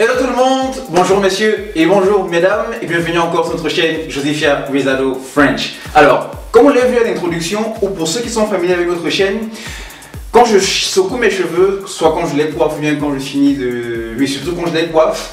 Hello tout le monde, bonjour messieurs et bonjour mesdames et bienvenue encore sur notre chaîne Josefia Rizado French. Alors, comme on l'a vu à l'introduction ou pour ceux qui sont familiers avec notre chaîne, quand je secoue mes cheveux, soit quand je les coiffe ou bien quand je finis de... Oui, surtout quand je les coiffe.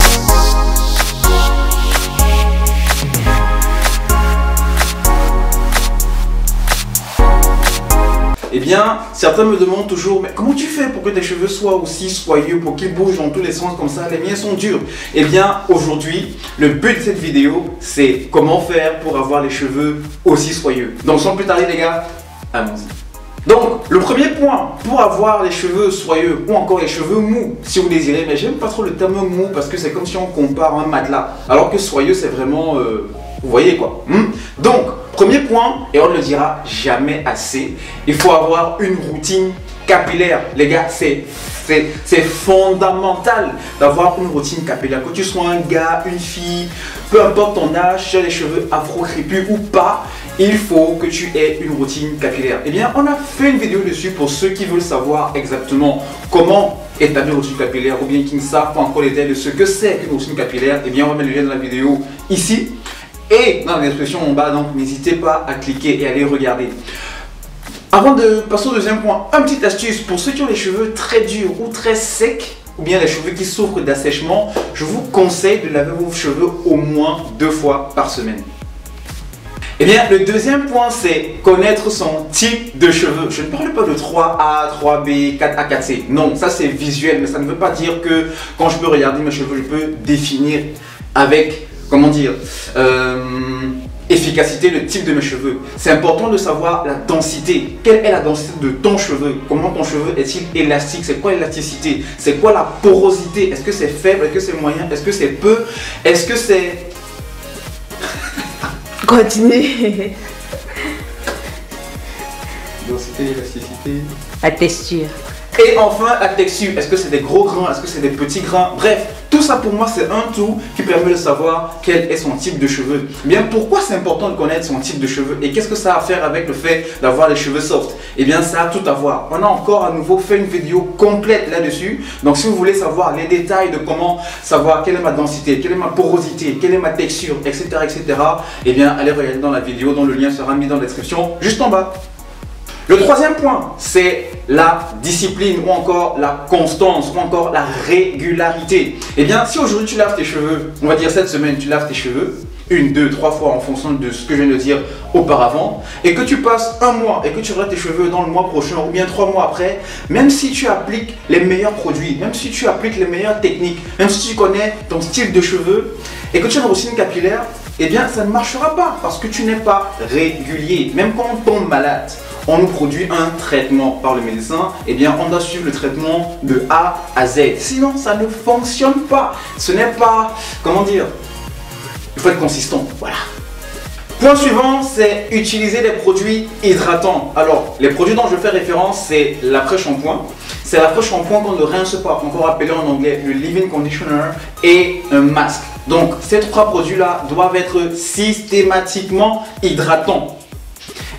Eh bien, certains me demandent toujours, mais comment tu fais pour que tes cheveux soient aussi soyeux, pour qu'ils bougent dans tous les sens comme ça? Les miens sont durs. Eh bien, aujourd'hui, le but de cette vidéo, c'est comment faire pour avoir les cheveux aussi soyeux. Donc, sans plus tarder les gars, allons-y. Donc, le premier point pour avoir les cheveux soyeux ou encore les cheveux mous, si vous désirez, mais j'aime pas trop le terme mou parce que c'est comme si on compare un matelas, alors que soyeux, c'est vraiment, vous voyez quoi. Donc, premier point, et on ne le dira jamais assez, il faut avoir une routine capillaire. Les gars, c'est fondamental d'avoir une routine capillaire. Que tu sois un gars, une fille, peu importe ton âge, tu as les cheveux afro-crépus ou pas, il faut que tu aies une routine capillaire. Eh bien, on a fait une vidéo dessus pour ceux qui veulent savoir exactement comment établir une routine capillaire ou bien qui ne savent pas encore les détails de ce que c'est qu'une routine capillaire. Eh bien, on va mettre le lien de la vidéo ici et dans la description en bas, donc n'hésitez pas à cliquer et à aller regarder. Avant de passer au deuxième point, une petite astuce pour ceux qui ont les cheveux très durs ou très secs, ou bien les cheveux qui souffrent d'assèchement, je vous conseille de laver vos cheveux au moins 2 fois par semaine. Eh bien, le deuxième point, c'est connaître son type de cheveux. Je ne parle pas de 3A, 3B, 4A, 4C. Non, ça c'est visuel, mais ça ne veut pas dire que quand je peux regarder mes cheveux, je peux définir avec, comment dire, efficacité le type de mes cheveux. C'est important de savoir la densité. Quelle est la densité de ton cheveu? Comment ton cheveu est-il élastique? C'est quoi l'élasticité? C'est quoi la porosité? Est-ce que c'est faible? Est-ce que c'est moyen? Est-ce que c'est peu? Est-ce que c'est... Continuez. Densité, élasticité... La texture. Et enfin, la texture. Est-ce que c'est des gros grains? Est-ce que c'est des petits grains? Bref, tout ça pour moi, c'est un tout qui permet de savoir quel est son type de cheveux. Bien, pourquoi c'est important de connaître son type de cheveux? Et qu'est-ce que ça a à faire avec le fait d'avoir les cheveux soft? Eh bien, ça a tout à voir. On a encore à nouveau fait une vidéo complète là-dessus. Donc, si vous voulez savoir les détails de comment savoir quelle est ma densité, quelle est ma porosité, quelle est ma texture, etc., eh bien, allez regarder dans la vidéo dont le lien sera mis dans la description juste en bas. Le troisième point, c'est la discipline ou encore la constance ou encore la régularité. Eh bien, si aujourd'hui tu laves tes cheveux, on va dire cette semaine tu laves tes cheveux, 1, 2, 3 fois en fonction de ce que je viens de dire auparavant, et que tu passes un mois et que tu laves tes cheveux dans le mois prochain ou bien 3 mois après, même si tu appliques les meilleurs produits, même si tu appliques les meilleures techniques, même si tu connais ton style de cheveux et que tu as une routine capillaire, eh bien ça ne marchera pas parce que tu n'es pas régulier. Même quand on tombe malade, on nous produit un traitement par le médecin, eh bien on doit suivre le traitement de A à Z. Sinon ça ne fonctionne pas. Ce n'est pas, comment dire, il faut être consistant, voilà. Point suivant, c'est utiliser des produits hydratants. Alors, les produits dont je fais référence, c'est l'après-shampoing. C'est l'après-shampoing qu'on ne rince pas, encore appelé en anglais le leave-in conditioner et un masque. Donc, ces 3 produits-là doivent être systématiquement hydratants.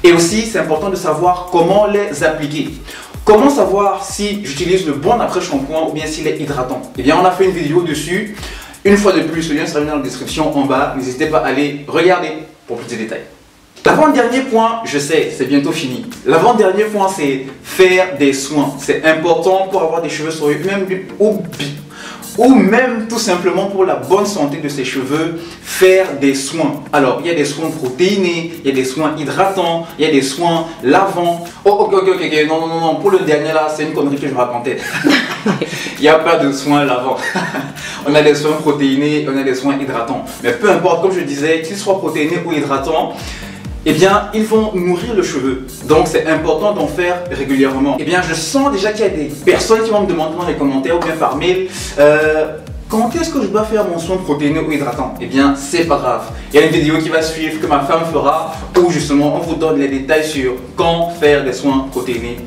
Et aussi, c'est important de savoir comment les appliquer. Comment savoir si j'utilise le bon après-shampoing ou bien s'il est hydratant? Eh bien, on a fait une vidéo dessus. Une fois de plus, le lien sera mis dans la description en bas. N'hésitez pas à aller regarder pour plus de détails. L'avant-dernier point, je sais, c'est bientôt fini. L'avant-dernier point, c'est faire des soins. C'est important pour avoir des cheveux soyeux, ou même tout simplement pour la bonne santé de ses cheveux, faire des soins. Alors, il y a des soins protéinés, il y a des soins hydratants, il y a des soins lavants. Oh, ok, non, pour le dernier là, c'est une connerie que je racontais. Il n'y a pas de soins lavants. On a des soins protéinés, on a des soins hydratants. Mais peu importe, comme je disais, qu'ils soient protéinés ou hydratants, eh bien, ils vont nourrir le cheveu. Donc, c'est important d'en faire régulièrement. Eh bien, je sens déjà qu'il y a des personnes qui vont me demander dans les commentaires ou bien par mail quand est-ce que je dois faire mon soin protéiné ou hydratant? Eh bien, c'est pas grave. Il y a une vidéo qui va suivre que ma femme fera où justement on vous donne les détails sur quand faire des soins protéinés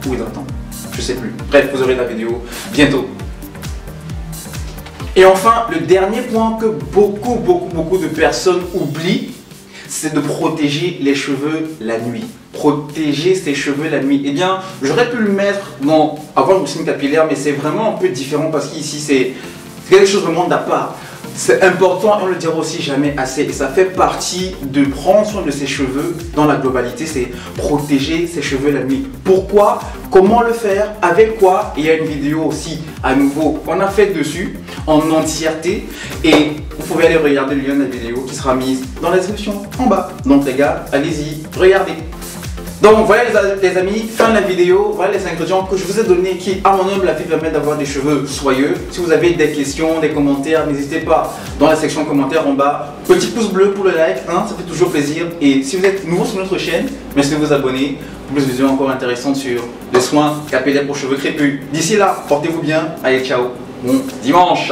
ou hydratants. Je sais plus. Bref, vous aurez la vidéo bientôt. Et enfin, le dernier point que beaucoup de personnes oublient, c'est de protéger les cheveux la nuit. Protéger ses cheveux la nuit. Eh bien, j'aurais pu le mettre dans avoir une routine capillaire, mais c'est vraiment un peu différent parce qu'ici C'est quelque chose vraiment d'à part. C'est important, on ne le dira aussi jamais assez, et ça fait partie de prendre soin de ses cheveux dans la globalité, c'est protéger ses cheveux la nuit. Pourquoi? Comment le faire? Avec quoi? Il y a une vidéo aussi, à nouveau, qu'on a faite dessus, en entièreté, et vous pouvez aller regarder le lien de la vidéo qui sera mise dans la description en bas. Donc les gars, allez-y, regardez. Donc voilà les amis, fin de la vidéo, voilà les ingrédients que je vous ai donnés qui à mon humble avis permettent d'avoir des cheveux soyeux. Si vous avez des questions, des commentaires, n'hésitez pas dans la section commentaires en bas. Petit pouce bleu pour le like, hein, ça fait toujours plaisir. Et si vous êtes nouveau sur notre chaîne, merci de vous abonner pour plus de vidéos encore intéressantes sur les soins capillaires pour cheveux crépus. D'ici là, portez-vous bien, allez ciao, bon dimanche.